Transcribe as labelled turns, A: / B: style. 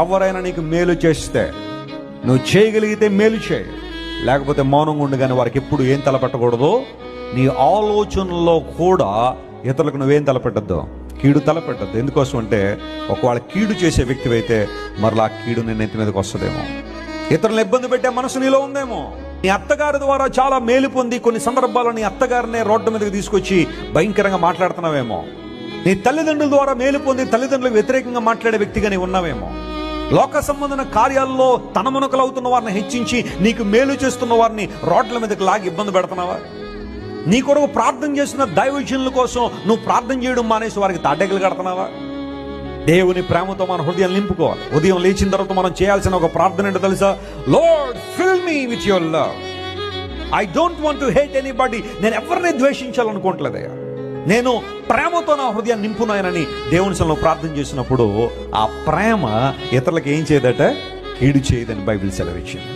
A: ఎవరైనా నీకు మేలు చేస్తే నువ్వు చేయగలిగితే మేలు చేయి, లేకపోతే మౌనంగా ఉండు. కానీ వారికి ఎప్పుడు ఏం తలపెట్టకూడదు, నీ ఆలోచనలో కూడా ఇతరులకు నువ్వేం తలపెట్టద్దు, కీడు తలపెట్టద్దు. ఎందుకోసం అంటే ఒకవేళ కీడు చేసే వ్యక్తి అయితే మరలా కీడు నిన్న ఎత్తి మీదకి వస్తుందేమో, ఇతరులను ఇబ్బంది పెట్టే మనసు నీలో ఉందేమో. నీ అత్తగారి ద్వారా చాలా మేలు పొంది కొన్ని సందర్భాల్లో నీ అత్తగారినే రోడ్డు మీదకి తీసుకొచ్చి భయంకరంగా మాట్లాడుతున్నావేమో. నీ తల్లిదండ్రుల ద్వారా మేలు పొంది తల్లిదండ్రులకు వ్యతిరేకంగా మాట్లాడే వ్యక్తిగా నీవు ఉన్నావేమో. లోక సంబంధమైన కార్యాల్లో తనమునకలవుతున్న వారిని హెచ్చించి నీకు మేలు చేస్తున్న వారిని రోడ్ల మీదకి లాగి ఇబ్బంది పెడుతున్నావా? నీ కొరకు ప్రార్థన చేసిన దైవజనుల కోసం నువ్వు ప్రార్థన చేయడం మానేసి వారికి తాటెగలు కడుతున్నావా? దేవుని ప్రేమతో మన హృదయం నింపుకోవాలి. ఉదయం లేచిన తర్వాత మనం చేయాల్సిన ఒక ప్రార్థన ఏంటో తెలుసా? Lord fill me with your love. I don't want to hate anybody. నేను ఎవరిని ద్వేషించాలనుకోవట్లేదయ్యా, నేను ప్రేమతో నా హృదయాన్ని నింపునాయనని దేవుని సన్నిధిలో ప్రార్థన చేసినప్పుడు ఆ ప్రేమ ఇతరులకు ఏం చేయదట, కీడు చేయదని బైబిల్ సెలవిచ్చింది.